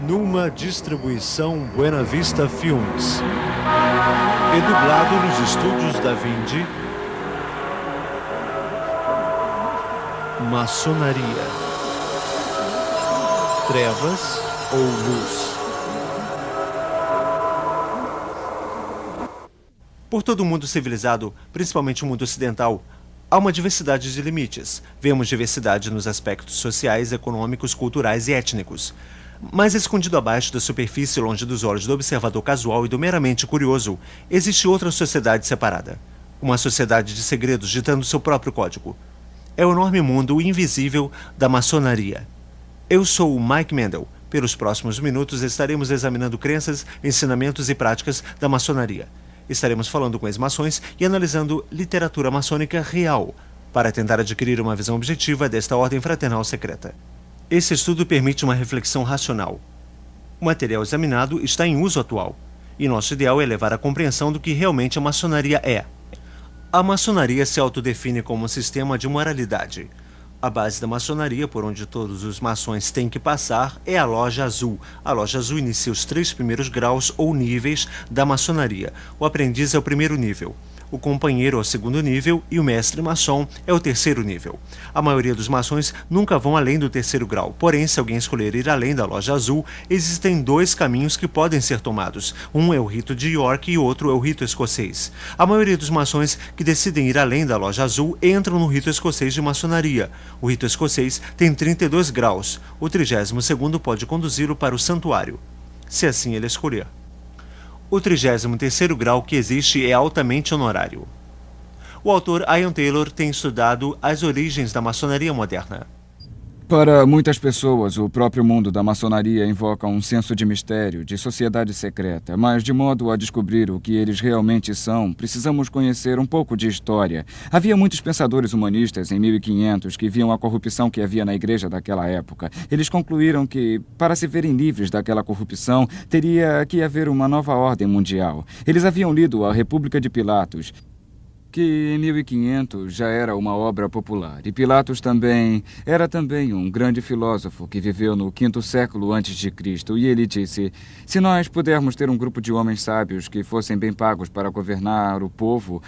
numa distribuição Buena Vista Filmes e dublado nos estúdios da Vindi. Maçonaria. Trevas ou luz? Por todo o mundo civilizado, principalmente o mundo ocidental, há uma diversidade de limites. Vemos diversidade nos aspectos sociais, econômicos, culturais e étnicos. Mas escondido abaixo da superfície, longe dos olhos do observador casual e do meramente curioso, existe outra sociedade separada. Uma sociedade de segredos ditando seu próprio código. É o enorme mundo invisível da maçonaria. Eu sou o Mike Mendel. Pelos próximos minutos estaremos examinando crenças, ensinamentos e práticas da maçonaria. Estaremos falando com ex-maçons e analisando literatura maçônica real, para tentar adquirir uma visão objetiva desta ordem fraternal secreta. Esse estudo permite uma reflexão racional. O material examinado está em uso atual, e nosso ideal é levar à compreensão do que realmente a maçonaria é. A maçonaria se autodefine como um sistema de moralidade. A base da maçonaria, por onde todos os maçons têm que passar, é a Loja Azul. A Loja Azul inicia os 3 primeiros graus ou níveis da maçonaria. O aprendiz é o primeiro nível. O companheiro é o segundo nível e o mestre maçom é o terceiro nível. A maioria dos maçons nunca vão além do terceiro grau, porém, se alguém escolher ir além da Loja Azul, existem 2 caminhos que podem ser tomados. Um é o rito de York e outro é o rito escocês. A maioria dos maçons que decidem ir além da Loja Azul entram no rito escocês de maçonaria. O rito escocês tem 32 graus. O 32º pode conduzi-lo para o santuário, se assim ele escolher. O 33º grau que existe é altamente honorário. O autor Ian Taylor tem estudado as origens da maçonaria moderna. Para muitas pessoas, o próprio mundo da maçonaria invoca um senso de mistério, de sociedade secreta, mas de modo a descobrir o que eles realmente são, precisamos conhecer um pouco de história. Havia muitos pensadores humanistas em 1500 que viam a corrupção que havia na igreja daquela época. Eles concluíram que, para se verem livres daquela corrupção, teria que haver uma nova ordem mundial. Eles haviam lido A República de Pilatos, que em 1500 já era uma obra popular. E Pilatos era também um grande filósofo que viveu no 5º século antes de Cristo. E ele disse: se nós pudermos ter um grupo de homens sábios que fossem bem pagos para governar o povo,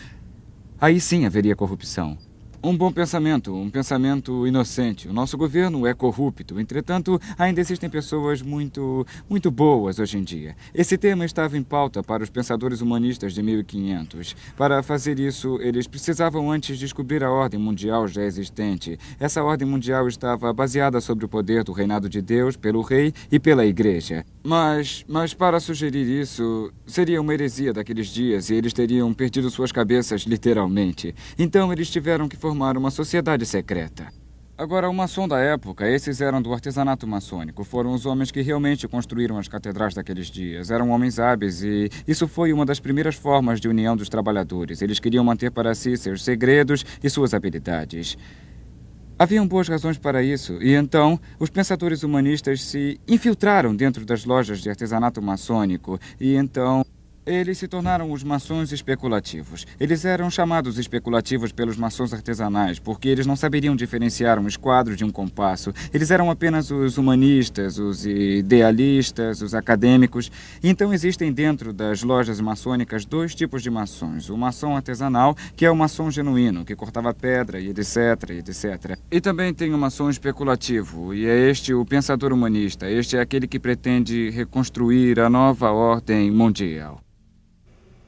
aí sim haveria corrupção. Um bom pensamento, um pensamento inocente. O nosso governo é corrupto, entretanto, ainda existem pessoas muito boas hoje em dia. Esse tema estava em pauta para os pensadores humanistas de 1500. Para fazer isso, eles precisavam antes descobrir a ordem mundial já existente. Essa ordem mundial estava baseada sobre o poder do reinado de Deus pelo rei e pela igreja. Mas para sugerir isso, seria uma heresia daqueles dias e eles teriam perdido suas cabeças literalmente. Então, eles tiveram que formar uma sociedade secreta. Agora, o maçom da época, esses eram do artesanato maçônico. Foram os homens que realmente construíram as catedrais daqueles dias. Eram homens hábeis e isso foi uma das primeiras formas de união dos trabalhadores. Eles queriam manter para si seus segredos e suas habilidades. Haviam boas razões para isso, e então os pensadores humanistas se infiltraram dentro das lojas de artesanato maçônico, e então eles se tornaram os maçons especulativos. Eles eram chamados especulativos pelos maçons artesanais, porque eles não saberiam diferenciar um esquadro de um compasso. Eles eram apenas os humanistas, os idealistas, os acadêmicos. Então existem dentro das lojas maçônicas 2 tipos de maçons. O maçom artesanal, que é o maçom genuíno, que cortava pedra e etc, etc. E também tem o maçom especulativo, e é este o pensador humanista. Este é aquele que pretende reconstruir a nova ordem mundial.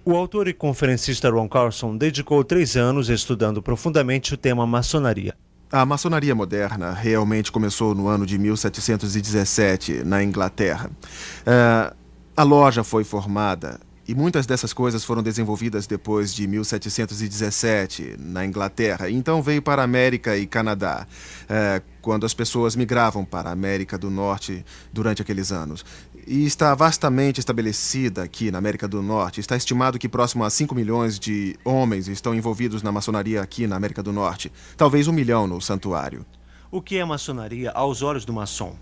O autor e conferencista Ron Carlson dedicou 3 anos estudando profundamente o tema maçonaria. A maçonaria moderna realmente começou no ano de 1717, na Inglaterra. A loja foi formada e muitas dessas coisas foram desenvolvidas depois de 1717, na Inglaterra. Então veio para a América e Canadá, quando as pessoas migravam para a América do Norte durante aqueles anos. E está vastamente estabelecida aqui na América do Norte. Está estimado que próximo a 5 milhões de homens estão envolvidos na maçonaria aqui na América do Norte. Talvez 1 milhão no santuário. O que é maçonaria aos olhos do maçom?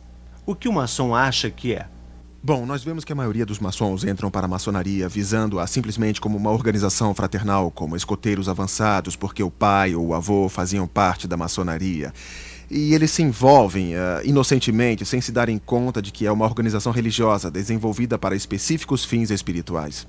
O que o maçom acha que é? Bom, nós vemos que a maioria dos maçons entram para a maçonaria visando-a simplesmente como uma organização fraternal, como escoteiros avançados, porque o pai ou o avô faziam parte da maçonaria. E eles se envolvem inocentemente, sem se darem conta de que é uma organização religiosa desenvolvida para específicos fins espirituais.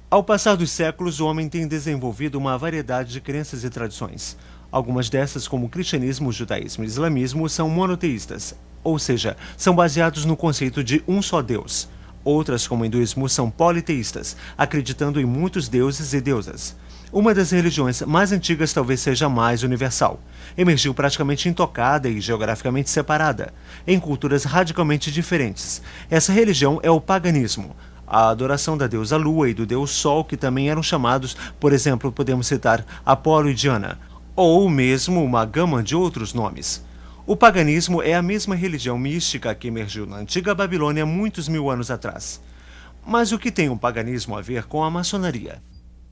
Ao passar dos séculos, o homem tem desenvolvido uma variedade de crenças e tradições. Algumas dessas, como o cristianismo, o judaísmo e o islamismo, são monoteístas, ou seja, são baseados no conceito de um só Deus. Outras, como o hinduísmo, são politeístas, acreditando em muitos deuses e deusas. Uma das religiões mais antigas talvez seja a mais universal. Emergiu praticamente intocada e geograficamente separada, em culturas radicalmente diferentes. Essa religião é o paganismo, a adoração da deusa Lua e do deus Sol, que também eram chamados, por exemplo, podemos citar Apolo e Diana, ou mesmo uma gama de outros nomes. O paganismo é a mesma religião mística que emergiu na antiga Babilônia muitos mil anos atrás. Mas o que tem o paganismo a ver com a maçonaria?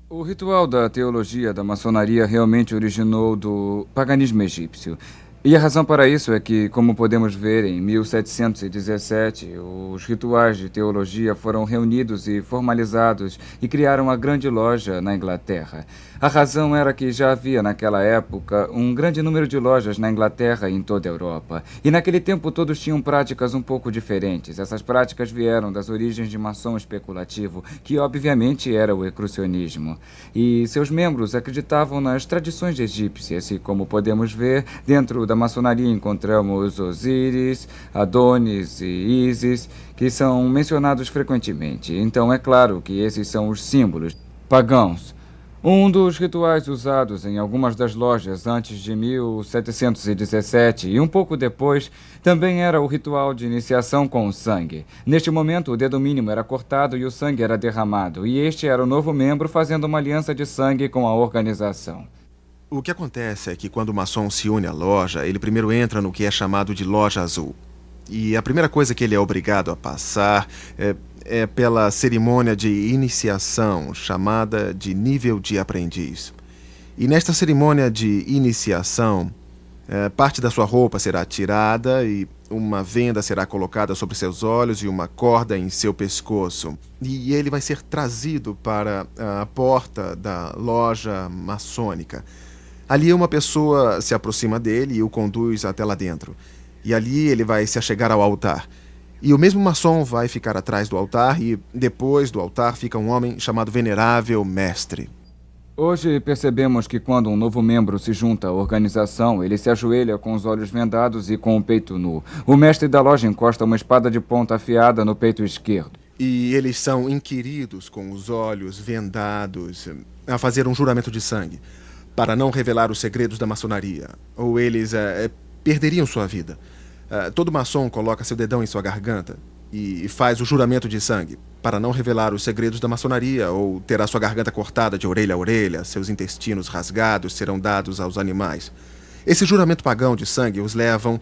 O ritual da teologia da maçonaria realmente originou do paganismo egípcio. E a razão para isso é que, como podemos ver, em 1717, os rituais de teologia foram reunidos e formalizados e criaram a Grande Loja na Inglaterra. A razão era que já havia, naquela época, um grande número de lojas na Inglaterra e em toda a Europa. E naquele tempo todos tinham práticas um pouco diferentes. Essas práticas vieram das origens de maçom especulativo, que obviamente era o ecrucionismo. E seus membros acreditavam nas tradições egípcias e, como podemos ver, dentro da maçonaria encontramos Osíris, Adonis e Ísis, que são mencionados frequentemente. Então é claro que esses são os símbolos pagãos. Um dos rituais usados em algumas das lojas antes de 1717 e um pouco depois também era o ritual de iniciação com o sangue. Neste momento, o dedo mínimo era cortado e o sangue era derramado, e este era o novo membro fazendo uma aliança de sangue com a organização. O que acontece é que quando o maçom se une à loja, ele primeiro entra no que é chamado de loja azul. E a primeira coisa que ele é obrigado a passar é pela cerimônia de iniciação, chamada de nível de aprendiz. E nesta cerimônia de iniciação, parte da sua roupa será tirada e uma venda será colocada sobre seus olhos e uma corda em seu pescoço. E ele vai ser trazido para a porta da loja maçônica. Ali uma pessoa se aproxima dele e o conduz até lá dentro. E ali ele vai se achegar ao altar. E o mesmo maçom vai ficar atrás do altar e depois do altar fica um homem chamado Venerável Mestre. Hoje percebemos que quando um novo membro se junta à organização, ele se ajoelha com os olhos vendados e com o peito nu. O mestre da loja encosta uma espada de ponta afiada no peito esquerdo. E eles são inquiridos com os olhos vendados a fazer um juramento de sangue, para não revelar os segredos da maçonaria, ou eles perderiam sua vida. Todo maçom coloca seu dedão em sua garganta e faz o juramento de sangue, para não revelar os segredos da maçonaria, ou terá sua garganta cortada de orelha a orelha, seus intestinos rasgados serão dados aos animais. Esse juramento pagão de sangue os levam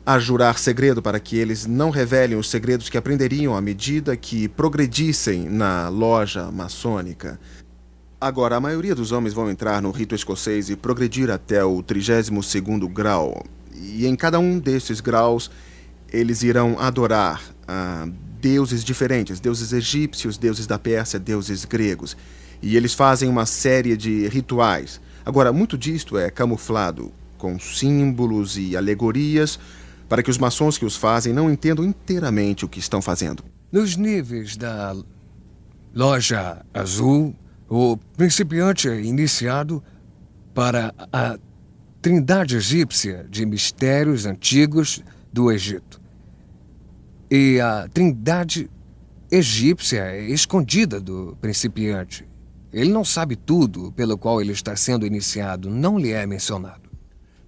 a jurar segredo para que eles não revelem os segredos que aprenderiam à medida que progredissem na loja maçônica. Agora, a maioria dos homens vão entrar no rito escocês e progredir até o 32º grau. E em cada um desses graus, eles irão adorar deuses diferentes, deuses egípcios, deuses da Pérsia, deuses gregos. E eles fazem uma série de rituais. Agora, muito disto é camuflado com símbolos e alegorias para que os maçons que os fazem não entendam inteiramente o que estão fazendo. Nos níveis da loja azul, o principiante é iniciado para a trindade egípcia de mistérios antigos do Egito. E a trindade egípcia é escondida do principiante. Ele não sabe tudo pelo qual ele está sendo iniciado, não lhe é mencionado.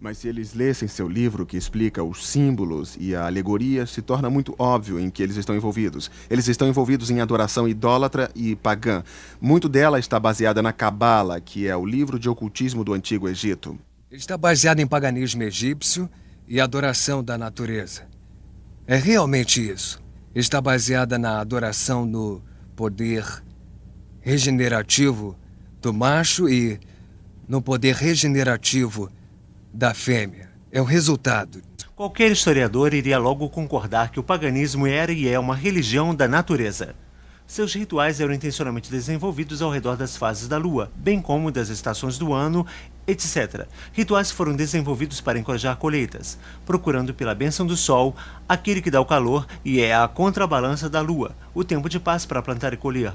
Mas se eles lessem seu livro que explica os símbolos e a alegoria, se torna muito óbvio em que eles estão envolvidos. Eles estão envolvidos em adoração idólatra e pagã. Muito dela está baseada na Cabala, que é o livro de ocultismo do Antigo Egito. Está baseado em paganismo egípcio e adoração da natureza. É realmente isso. Está baseada na adoração no poder regenerativo do macho e no poder regenerativo da fêmea. É o resultado. Qualquer historiador iria logo concordar que o paganismo era e é uma religião da natureza. Seus rituais eram intencionalmente desenvolvidos ao redor das fases da lua, bem como das estações do ano, etc. Rituais foram desenvolvidos para encorajar colheitas, procurando pela bênção do sol, aquele que dá o calor e é a contrabalança da lua, o tempo de paz para plantar e colher.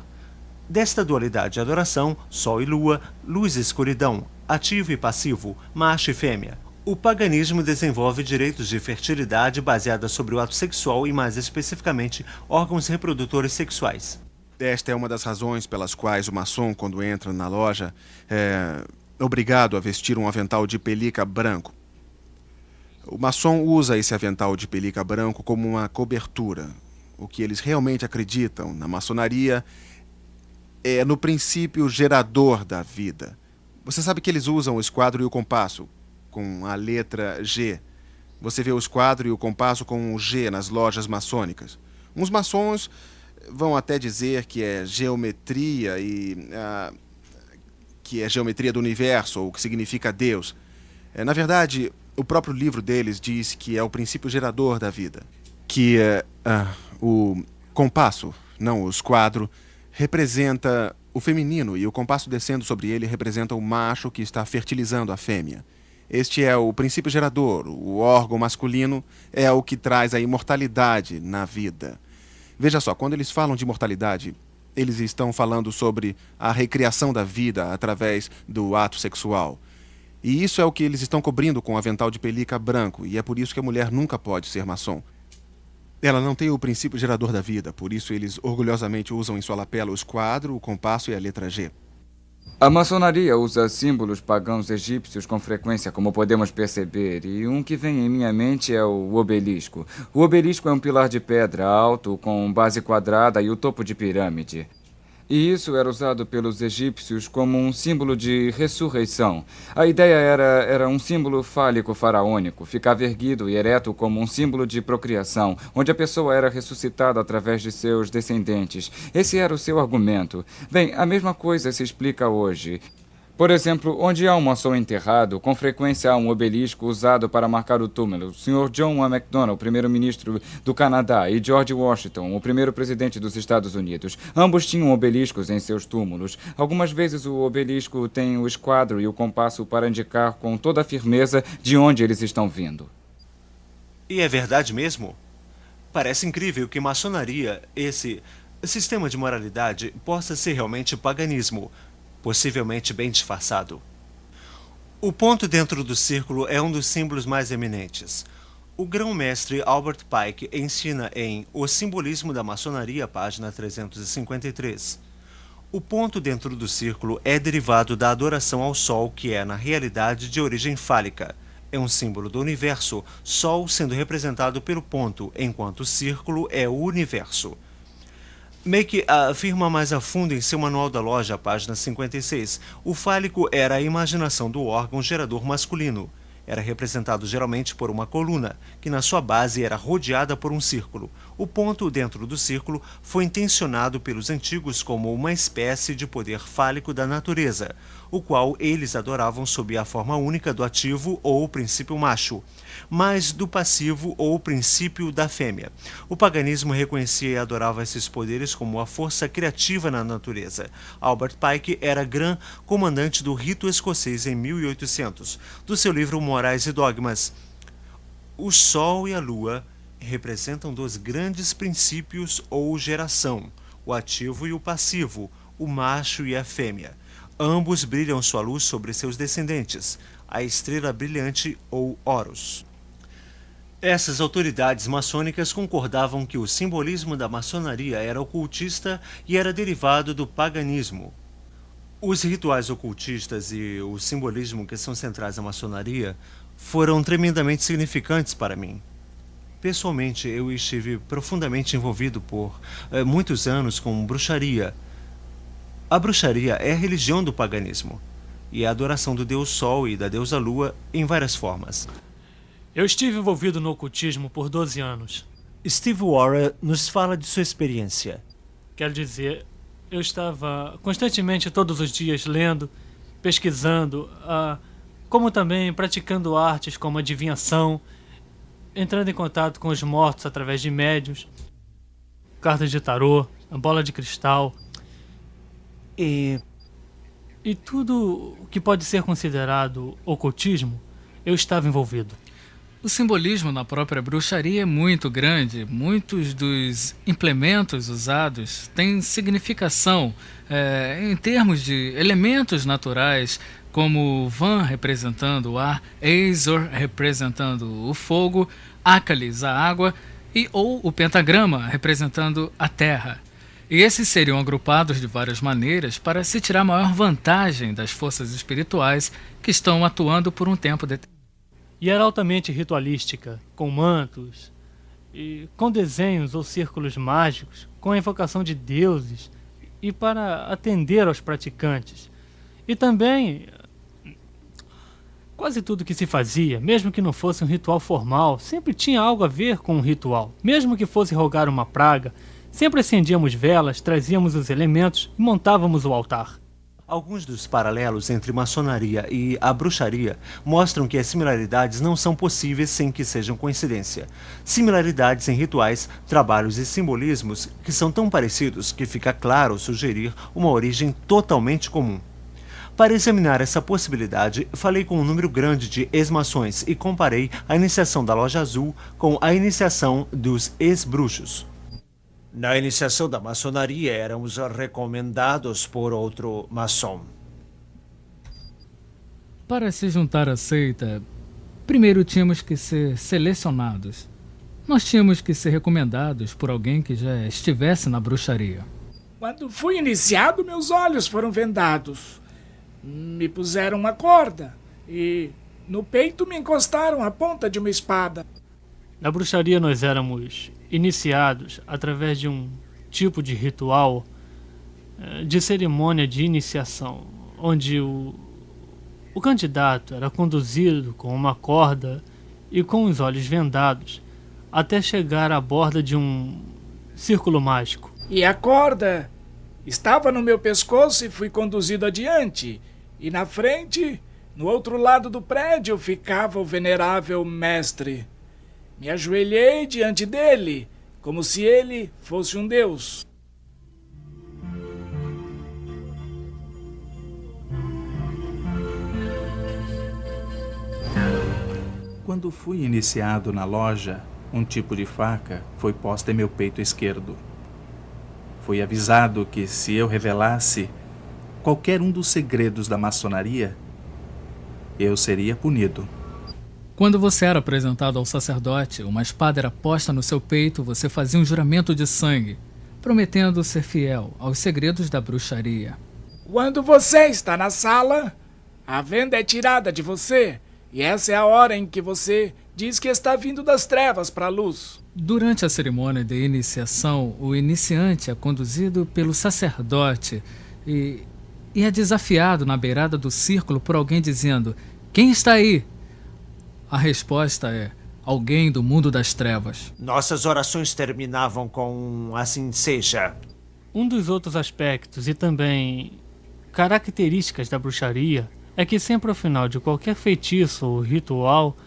Desta dualidade de adoração, sol e lua, luz e escuridão, ativo e passivo, macho e fêmea, o paganismo desenvolve direitos de fertilidade baseada sobre o ato sexual e, mais especificamente, órgãos reprodutores sexuais. Esta é uma das razões pelas quais o maçom, quando entra na loja, é obrigado a vestir um avental de pelica branco. O maçom usa esse avental de pelica branco como uma cobertura. O que eles realmente acreditam na maçonaria é no princípio gerador da vida. Você sabe que eles usam o esquadro e o compasso com a letra G. Você vê o esquadro e o compasso com o G nas lojas maçônicas. Uns maçons vão até dizer que é geometria que é geometria do universo, ou que significa Deus. Na verdade, o próprio livro deles diz que é o princípio gerador da vida. Que o compasso, não o esquadro, representa o feminino e o compasso descendo sobre ele representa o macho que está fertilizando a fêmea. Este é o princípio gerador, o órgão masculino é o que traz a imortalidade na vida. Veja só, quando eles falam de imortalidade, eles estão falando sobre a recriação da vida através do ato sexual. E isso é o que eles estão cobrindo com o avental de pelica branco, e é por isso que a mulher nunca pode ser maçom. Ela não tem o princípio gerador da vida, por isso eles orgulhosamente usam em sua lapela o esquadro, o compasso e a letra G. A maçonaria usa símbolos pagãos egípcios com frequência, como podemos perceber, e um que vem em minha mente é o obelisco. O obelisco é um pilar de pedra alto, com base quadrada e o topo de pirâmide. E isso era usado pelos egípcios como um símbolo de ressurreição. A ideia era um símbolo fálico faraônico, ficava erguido e ereto como um símbolo de procriação, onde a pessoa era ressuscitada através de seus descendentes. Esse era o seu argumento. Bem, a mesma coisa se explica hoje. Por exemplo, onde há um maçom enterrado, com frequência há um obelisco usado para marcar o túmulo. O Sr. John A. Macdonald, primeiro-ministro do Canadá, e George Washington, o primeiro presidente dos Estados Unidos. Ambos tinham obeliscos em seus túmulos. Algumas vezes o obelisco tem o esquadro e o compasso para indicar com toda a firmeza de onde eles estão vindo. E é verdade mesmo? Parece incrível que maçonaria, esse sistema de moralidade, possa ser realmente paganismo, possivelmente bem disfarçado. O ponto dentro do círculo é um dos símbolos mais eminentes. O grão-mestre Albert Pike ensina em O Simbolismo da Maçonaria, página 353. O ponto dentro do círculo é derivado da adoração ao Sol, que é, na realidade, de origem fálica. É um símbolo do universo, Sol sendo representado pelo ponto, enquanto o círculo é o universo. Make afirma mais a fundo em seu manual da loja, página 56. O fálico era a imaginação do órgão gerador masculino. Era representado geralmente por uma coluna, que na sua base era rodeada por um círculo. O ponto dentro do círculo foi intencionado pelos antigos como uma espécie de poder fálico da natureza, o qual eles adoravam sob a forma única do ativo ou princípio macho, mas do passivo ou princípio da fêmea. O paganismo reconhecia e adorava esses poderes como a força criativa na natureza. Albert Pike era grã comandante do rito escocês em 1800. Do seu livro Morais e Dogmas, o Sol e a Lua representam dois grandes princípios ou geração, o ativo e o passivo, o macho e a fêmea. Ambos brilham sua luz sobre seus descendentes, a estrela brilhante ou Horus. Essas autoridades maçônicas concordavam que o simbolismo da maçonaria era ocultista e era derivado do paganismo. Os rituais ocultistas e o simbolismo que são centrais à maçonaria foram tremendamente significantes para mim. Pessoalmente, eu estive profundamente envolvido por muitos anos com bruxaria. A bruxaria é a religião do paganismo e é a adoração do deus Sol e da deusa Lua em várias formas. Eu estive envolvido no ocultismo por 12 anos. Steve Warren nos fala de sua experiência. Quero dizer, eu estava constantemente todos os dias lendo, pesquisando, como também praticando artes como adivinhação, entrando em contato com os mortos através de médiuns, cartas de tarô, a bola de cristal E e tudo o que pode ser considerado ocultismo, eu estava envolvido. O simbolismo na própria bruxaria é muito grande. Muitos dos implementos usados têm significação em termos de elementos naturais, como Van representando o ar, Azor representando o fogo, Ácalis a água ou o pentagrama representando a terra. E esses seriam agrupados de várias maneiras para se tirar maior vantagem das forças espirituais que estão atuando por um tempo determinado. E era altamente ritualística, com mantos, e com desenhos ou círculos mágicos, com a invocação de deuses e para atender aos praticantes. E também, quase tudo que se fazia, mesmo que não fosse um ritual formal, sempre tinha algo a ver com um ritual. Mesmo que fosse rogar uma praga, sempre acendíamos velas, trazíamos os elementos e montávamos o altar. alguns dos paralelos entre maçonaria e a bruxaria mostram que as similaridades não são possíveis sem que sejam coincidência. Similaridades em rituais, trabalhos e simbolismos que são tão parecidos que fica claro sugerir uma origem totalmente comum. Para examinar essa possibilidade, falei com um número grande de ex-maçons e comparei a iniciação da Loja Azul com a iniciação dos ex-bruxos. Na iniciação da maçonaria, éramos recomendados por outro maçom. Para se juntar à seita, primeiro tínhamos que ser selecionados. Nós tínhamos que ser recomendados por alguém que já estivesse na bruxaria. Quando fui iniciado, meus olhos foram vendados. Me puseram uma corda e no peito me encostaram a ponta de uma espada. Na bruxaria nós éramos iniciados através de um tipo de ritual, de cerimônia de iniciação, onde o candidato era conduzido com uma corda e com os olhos vendados até chegar à borda de um círculo mágico. E a corda estava no meu pescoço e fui conduzido adiante. E na frente, no outro lado do prédio, ficava o venerável mestre. Me ajoelhei diante dele, como se ele fosse um deus. Quando fui iniciado na loja, um tipo de faca foi posta em meu peito esquerdo. Fui avisado que se eu revelasse qualquer um dos segredos da maçonaria, eu seria punido. Quando você era apresentado ao sacerdote, uma espada era posta no seu peito, você fazia um juramento de sangue, prometendo ser fiel aos segredos da bruxaria. Quando você está na sala, a venda é tirada de você, e essa é a hora em que você diz que está vindo das trevas para a luz. Durante a cerimônia de iniciação, o iniciante é conduzido pelo sacerdote e é desafiado na beirada do círculo por alguém dizendo: "Quem está aí?" A resposta é: alguém do mundo das trevas. Nossas orações terminavam com assim seja. Um dos outros aspectos e também características da bruxaria é que sempre ao final de qualquer feitiço ou ritual,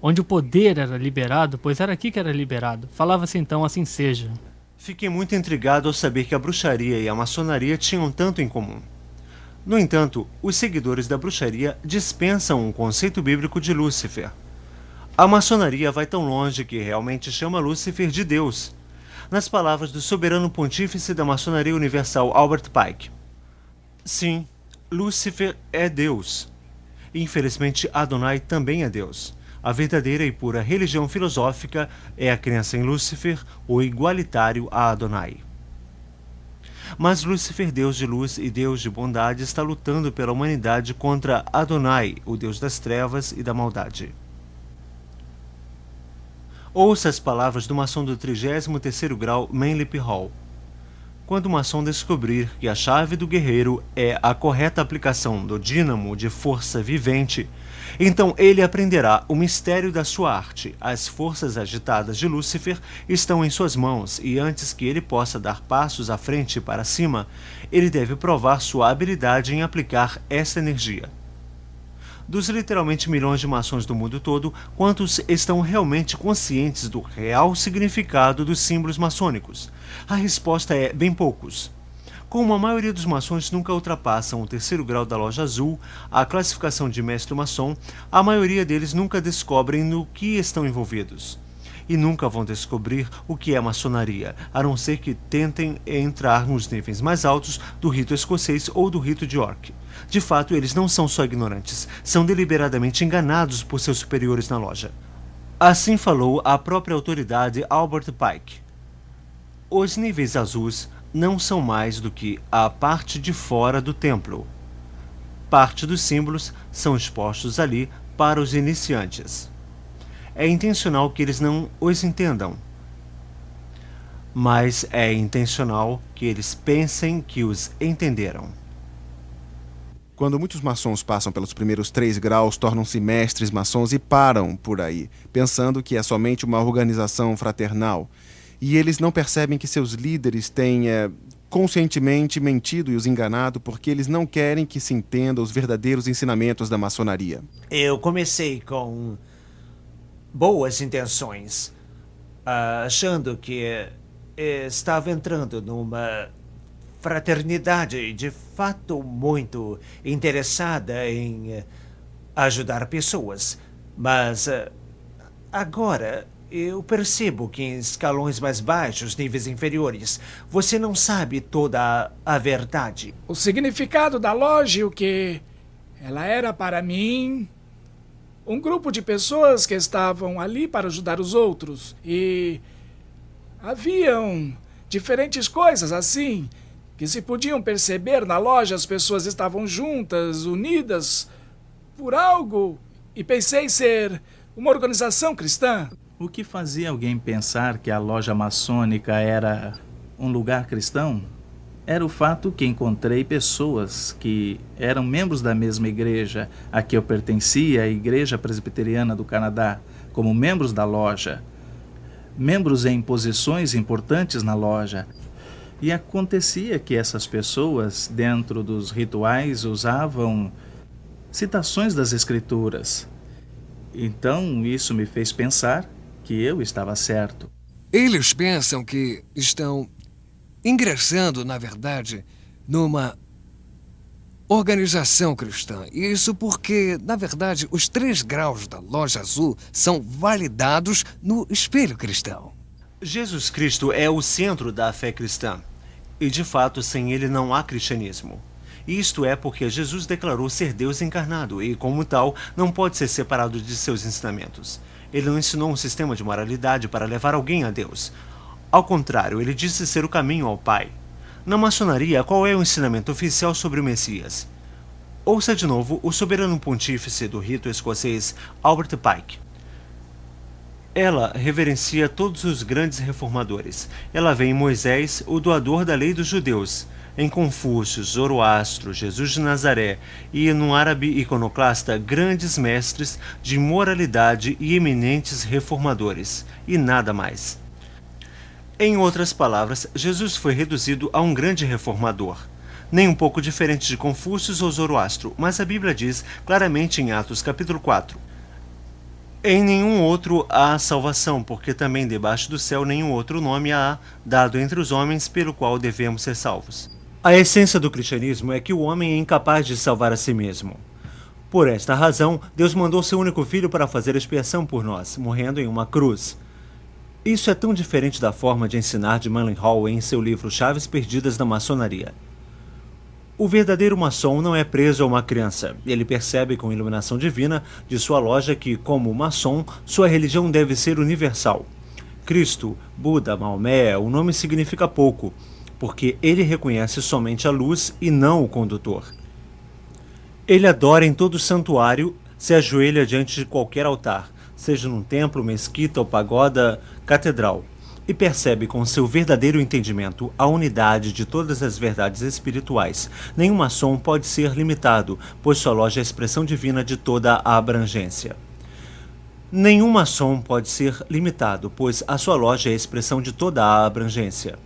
onde o poder era liberado, pois era aqui que era liberado, falava-se então assim seja. Fiquei muito intrigado ao saber que a bruxaria e a maçonaria tinham tanto em comum. No entanto, os seguidores da bruxaria dispensam um conceito bíblico de Lúcifer. A maçonaria vai tão longe que realmente chama Lúcifer de Deus. Nas palavras do soberano pontífice da maçonaria universal Albert Pike. Sim, Lúcifer é Deus. Infelizmente, Adonai também é Deus. A verdadeira e pura religião filosófica é a crença em Lúcifer, o igualitário a Adonai. Mas Lúcifer, Deus de luz e Deus de bondade, está lutando pela humanidade contra Adonai, o Deus das trevas e da maldade. Ouça as palavras do maçom do 33º grau Manlip Hall. Quando o maçom descobrir que a chave do guerreiro é a correta aplicação do dínamo de força vivente, então ele aprenderá o mistério da sua arte. As forças agitadas de Lúcifer estão em suas mãos e antes que ele possa dar passos à frente e para cima, ele deve provar sua habilidade em aplicar essa energia. Dos literalmente milhões de maçons do mundo todo, quantos estão realmente conscientes do real significado dos símbolos maçônicos? A resposta é bem poucos. Como a maioria dos maçons nunca ultrapassam o 3º grau da Loja Azul, a classificação de mestre maçom, a maioria deles nunca descobrem no que estão envolvidos. E nunca vão descobrir o que é maçonaria, a não ser que tentem entrar nos níveis mais altos do rito escocês ou do rito de York. De fato, eles não são só ignorantes, são deliberadamente enganados por seus superiores na loja. Assim falou a própria autoridade Albert Pike. Os níveis azuis não são mais do que a parte de fora do templo. Parte dos símbolos são expostos ali para os iniciantes. É intencional que eles não os entendam, mas é intencional que eles pensem que os entenderam. Quando muitos maçons passam pelos primeiros 3 graus, tornam-se mestres maçons e param por aí, pensando que é somente uma organização fraternal. E eles não percebem que seus líderes têm conscientemente mentido e os enganado porque eles não querem que se entenda os verdadeiros ensinamentos da maçonaria. Eu comecei com boas intenções, achando que estava entrando numa fraternidade de fato muito interessada em ajudar pessoas. Mas agora eu percebo que em escalões mais baixos, níveis inferiores, você não sabe toda a verdade. O significado da loja e o que ela era para mim, um grupo de pessoas que estavam ali para ajudar os outros. E haviam diferentes coisas assim, que se podiam perceber na loja. As pessoas estavam juntas, unidas por algo, e pensei ser uma organização cristã. O que fazia alguém pensar que a loja maçônica era um lugar cristão? Era o fato que encontrei pessoas que eram membros da mesma igreja a que eu pertencia, a Igreja Presbiteriana do Canadá, como membros da loja, membros em posições importantes na loja. E acontecia que essas pessoas, dentro dos rituais, usavam citações das Escrituras. Então, isso me fez pensar que eu estava certo. Eles pensam que estão ingressando, na verdade, numa organização cristã. Isso porque, na verdade, os 3 graus da Loja Azul são validados no espelho cristão. Jesus Cristo é o centro da fé cristã. E, de fato, sem ele não há cristianismo. Isto é porque Jesus declarou ser Deus encarnado e, como tal, não pode ser separado de seus ensinamentos. Ele não ensinou um sistema de moralidade para levar alguém a Deus. Ao contrário, ele disse ser o caminho ao Pai. Na maçonaria, qual é o ensinamento oficial sobre o Messias? Ouça de novo o soberano pontífice do rito escocês, Albert Pike. Ela reverencia todos os grandes reformadores. Ela vê em Moisés o doador da lei dos judeus, em Confúcio, Zoroastro, Jesus de Nazaré e no árabe iconoclasta grandes mestres de moralidade e eminentes reformadores, e nada mais. Em outras palavras, Jesus foi reduzido a um grande reformador. Nem um pouco diferente de Confúcio ou Zoroastro, mas a Bíblia diz claramente em Atos capítulo 4: em nenhum outro há salvação, porque também debaixo do céu nenhum outro nome há dado entre os homens pelo qual devemos ser salvos. A essência do cristianismo é que o homem é incapaz de salvar a si mesmo. Por esta razão, Deus mandou seu único filho para fazer expiação por nós, morrendo em uma cruz. Isso é tão diferente da forma de ensinar de Mendenhall em seu livro Chaves Perdidas da Maçonaria. O verdadeiro maçom não é preso a uma crença. Ele percebe com iluminação divina de sua loja que, como maçom, sua religião deve ser universal. Cristo, Buda, Maomé, o nome significa pouco, porque ele reconhece somente a luz e não o condutor. Ele adora em todo santuário, se ajoelha diante de qualquer altar, seja num templo, mesquita ou pagoda, catedral, e percebe com seu verdadeiro entendimento a unidade de todas as verdades espirituais. Nenhum maçom pode ser limitado, pois sua loja é a expressão divina de toda a abrangência. Nenhum maçom pode ser limitado, pois a sua loja é a expressão de toda a abrangência.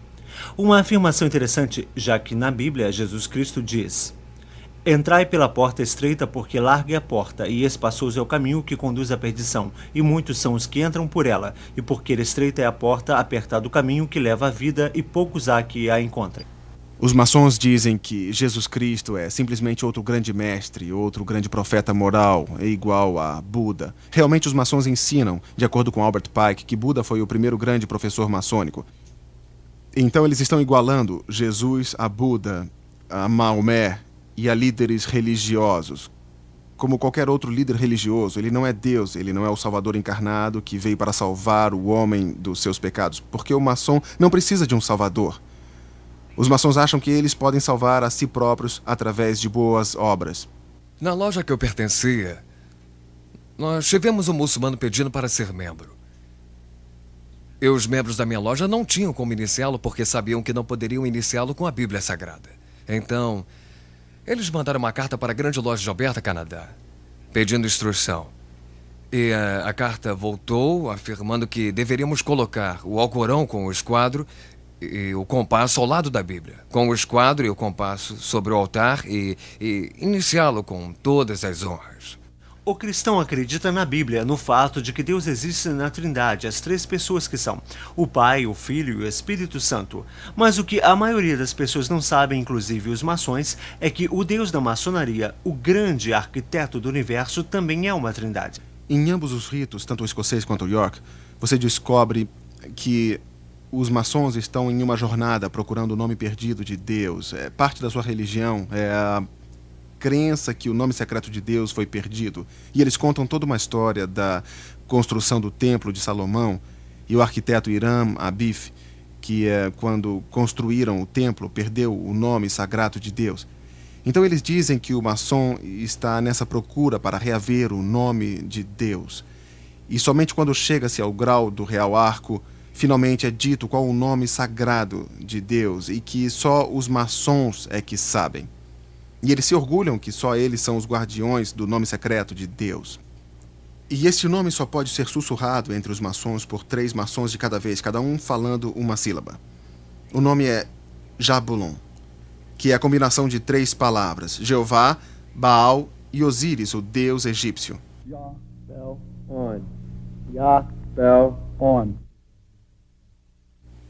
Uma afirmação interessante, já que na Bíblia Jesus Cristo diz: Entrai pela porta estreita, porque larga é a porta, e espaçoso é o caminho que conduz à perdição, e muitos são os que entram por ela, e porque estreita é a porta, apertado o caminho que leva à vida, e poucos há que a encontrem. Os maçons dizem que Jesus Cristo é simplesmente outro grande mestre, outro grande profeta moral, é igual a Buda. Realmente os maçons ensinam, de acordo com Albert Pike, que Buda foi o primeiro grande professor maçônico. Então eles estão igualando Jesus a Buda, a Maomé e a líderes religiosos. Como qualquer outro líder religioso, ele não é Deus, ele não é o Salvador encarnado que veio para salvar o homem dos seus pecados, porque o maçom não precisa de um Salvador. Os maçons acham que eles podem salvar a si próprios através de boas obras. Na loja que eu pertencia, nós tivemos um muçulmano pedindo para ser membro. E os membros da minha loja não tinham como iniciá-lo porque sabiam que não poderiam iniciá-lo com a Bíblia Sagrada. Então, eles mandaram uma carta para a grande loja de Alberta, Canadá, pedindo instrução. E a carta voltou afirmando que deveríamos colocar o Alcorão com o esquadro e o compasso ao lado da Bíblia, com o esquadro e o compasso sobre o altar e iniciá-lo com todas as honras. O cristão acredita na Bíblia, no fato de que Deus existe na Trindade, as três pessoas que são o Pai, o Filho e o Espírito Santo. Mas o que a maioria das pessoas não sabem, inclusive os maçons, é que o Deus da maçonaria, o grande arquiteto do universo, também é uma trindade. Em ambos os ritos, tanto o escocês quanto o York, você descobre que os maçons estão em uma jornada procurando o nome perdido de Deus. Parte da sua religião é a crença que o nome secreto de Deus foi perdido. E eles contam toda uma história da construção do Templo de Salomão e o arquiteto Hiram Abif, que quando construíram o templo, perdeu o nome sagrado de Deus. Então eles dizem que o maçom está nessa procura para reaver o nome de Deus. E somente quando chega-se ao grau do Real Arco, finalmente é dito qual o nome sagrado de Deus e que só os maçons é que sabem. E eles se orgulham que só eles são os guardiões do nome secreto de Deus. E esse nome só pode ser sussurrado entre os maçons por 3 maçons de cada vez, cada um falando uma sílaba. O nome é Jabulon, que é a combinação de 3 palavras: Jeová, Baal e Osíris, o deus egípcio.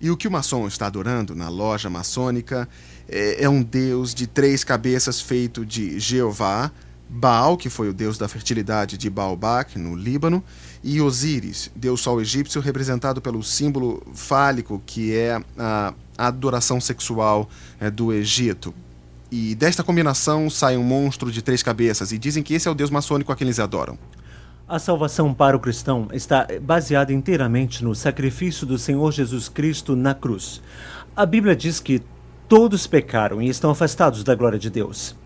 E o que o maçom está adorando na loja maçônica é um deus de 3 cabeças feito de Jeová, Baal, que foi o deus da fertilidade de Baalbac, no Líbano, e Osíris, deus sol egípcio, representado pelo símbolo fálico, que é a adoração sexual do Egito. E desta combinação sai um monstro de 3 cabeças, e dizem que esse é o deus maçônico a quem eles adoram. A salvação para o cristão está baseada inteiramente no sacrifício do Senhor Jesus Cristo na cruz. A Bíblia diz que todos pecaram e estão afastados da glória de Deus.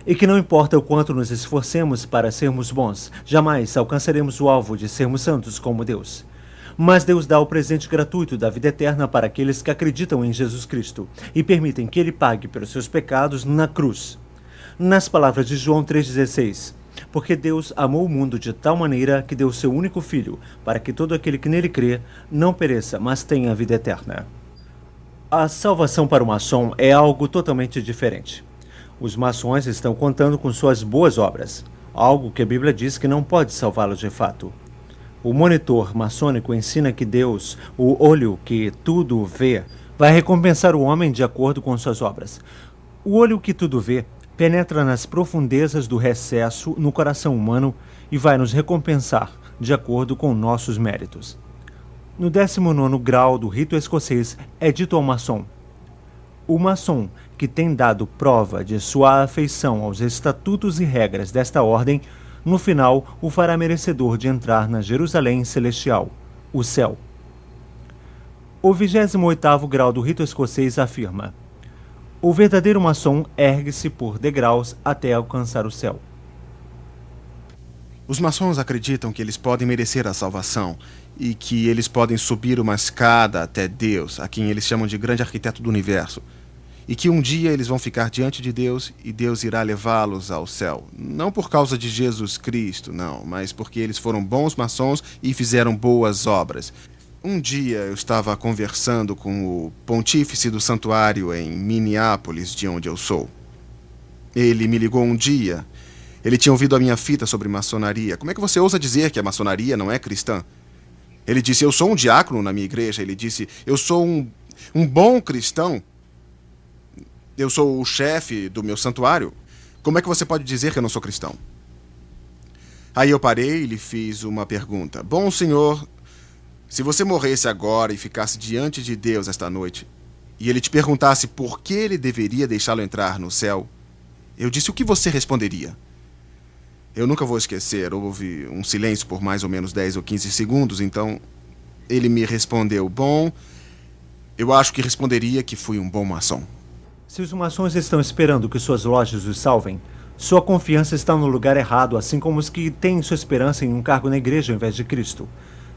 E que não importa o quanto nos esforcemos para sermos bons, jamais alcançaremos o alvo de sermos santos como Deus. Mas Deus dá o presente gratuito da vida eterna para aqueles que acreditam em Jesus Cristo e permitem que Ele pague pelos seus pecados na cruz. Nas palavras de João 3,16, porque Deus amou o mundo de tal maneira que deu seu único Filho, para que todo aquele que nele crê não pereça, mas tenha a vida eterna. A salvação para o maçom é algo totalmente diferente. Os maçons estão contando com suas boas obras, algo que a Bíblia diz que não pode salvá-los de fato. O monitor maçônico ensina que Deus, o olho que tudo vê, vai recompensar o homem de acordo com suas obras. O olho que tudo vê penetra nas profundezas do recesso no coração humano e vai nos recompensar de acordo com nossos méritos. No 19º grau do rito escocês é dito ao maçom: o maçom que tem dado prova de sua afeição aos estatutos e regras desta ordem, no final o fará merecedor de entrar na Jerusalém celestial, o céu. O 28º grau do rito escocês afirma: o verdadeiro maçom ergue-se por degraus até alcançar o céu. Os maçons acreditam que eles podem merecer a salvação e que eles podem subir uma escada até Deus, a quem eles chamam de grande arquiteto do universo, e que um dia eles vão ficar diante de Deus e Deus irá levá-los ao céu. Não por causa de Jesus Cristo, não, mas porque eles foram bons maçons e fizeram boas obras. Um dia eu estava conversando com o pontífice do santuário em Minneapolis, de onde eu sou. Ele me ligou um dia. Ele tinha ouvido a minha fita sobre maçonaria. Como é que você ousa dizer que a maçonaria não é cristã? Ele disse, eu sou um diácono na minha igreja. Ele disse, eu sou um bom cristão. Eu sou o chefe do meu santuário. Como é que você pode dizer que eu não sou cristão? Aí eu parei e lhe fiz uma pergunta. Bom, senhor, se você morresse agora e ficasse diante de Deus esta noite, e ele te perguntasse por que ele deveria deixá-lo entrar no céu, eu disse, o que você responderia? Eu nunca vou esquecer, houve um silêncio por mais ou menos 10 ou 15 segundos, então ele me respondeu, bom, eu acho que responderia que fui um bom maçom. Se os maçons estão esperando que suas lojas os salvem, sua confiança está no lugar errado, assim como os que têm sua esperança em um cargo na igreja ao invés de Cristo.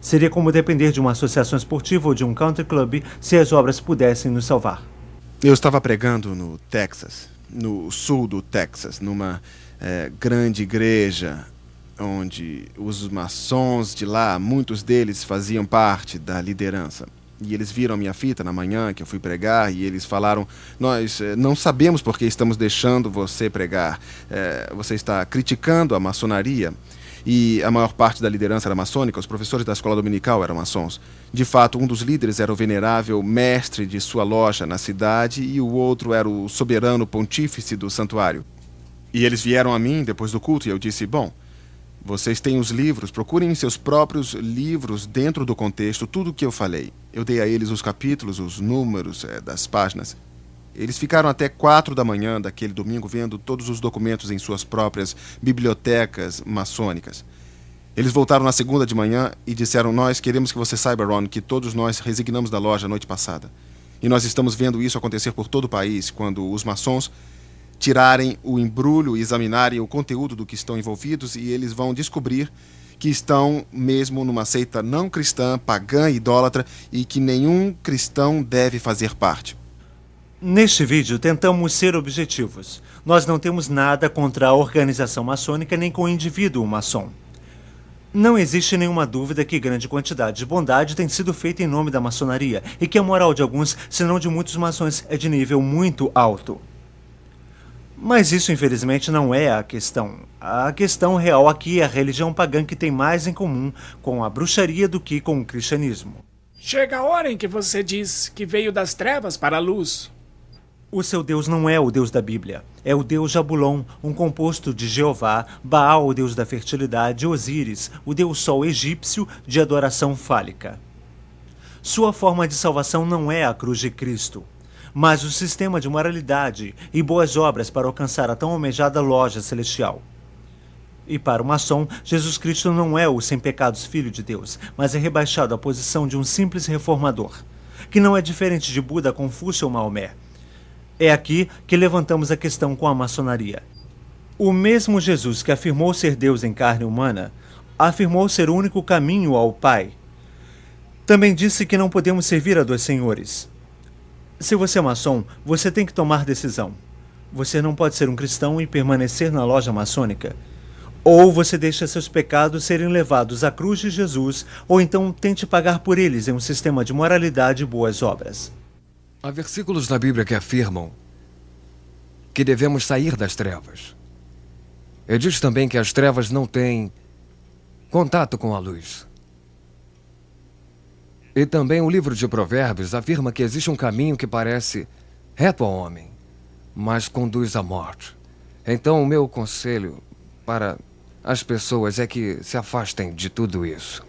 Seria como depender de uma associação esportiva ou de um country club se as obras pudessem nos salvar. Eu estava pregando no Texas, no sul do Texas, numa grande igreja, onde os maçons de lá, muitos deles faziam parte da liderança. E eles viram a minha fita na manhã que eu fui pregar e eles falaram, nós não sabemos por que estamos deixando você pregar. Você está criticando a maçonaria. E a maior parte da liderança era maçônica, os professores da escola dominical eram maçons. De fato, um dos líderes era o venerável mestre de sua loja na cidade e o outro era o soberano pontífice do santuário. E eles vieram a mim depois do culto e eu disse, bom, vocês têm os livros, procurem em seus próprios livros dentro do contexto tudo o que eu falei. Eu dei a eles os capítulos, os números das páginas. Eles ficaram até 4 da manhã daquele domingo vendo todos os documentos em suas próprias bibliotecas maçônicas. Eles voltaram na segunda de manhã e disseram, nós queremos que você saiba, Ron, que todos nós resignamos da loja a noite passada. E nós estamos vendo isso acontecer por todo o país, quando os maçons tirarem o embrulho e examinarem o conteúdo do que estão envolvidos e eles vão descobrir que estão mesmo numa seita não cristã, pagã e idólatra e que nenhum cristão deve fazer parte. Neste vídeo, tentamos ser objetivos. Nós não temos nada contra a organização maçônica nem com o indivíduo maçom. Não existe nenhuma dúvida que grande quantidade de bondade tem sido feita em nome da maçonaria e que a moral de alguns, se não de muitos maçons, é de nível muito alto. Mas isso, infelizmente, não é a questão. A questão real aqui é a religião pagã que tem mais em comum com a bruxaria do que com o cristianismo. Chega a hora em que você diz que veio das trevas para a luz. O seu Deus não é o Deus da Bíblia. É o Deus Jabulon, um composto de Jeová, Baal, o Deus da fertilidade, Osíris, o Deus Sol egípcio de adoração fálica. Sua forma de salvação não é a cruz de Cristo, mas o sistema de moralidade e boas obras para alcançar a tão almejada loja celestial. E para o maçom, Jesus Cristo não é o sem pecados Filho de Deus, mas é rebaixado à posição de um simples reformador, que não é diferente de Buda, Confúcio ou Maomé. É aqui que levantamos a questão com a maçonaria. O mesmo Jesus que afirmou ser Deus em carne humana, afirmou ser o único caminho ao Pai. Também disse que não podemos servir a dois senhores. Se você é maçom, você tem que tomar decisão. Você não pode ser um cristão e permanecer na loja maçônica. Ou você deixa seus pecados serem levados à cruz de Jesus, ou então tente pagar por eles em um sistema de moralidade e boas obras. Há versículos na Bíblia que afirmam que devemos sair das trevas. E diz também que as trevas não têm contato com a luz. E também o livro de Provérbios afirma que existe um caminho que parece reto ao homem, mas conduz à morte. Então o meu conselho para as pessoas é que se afastem de tudo isso.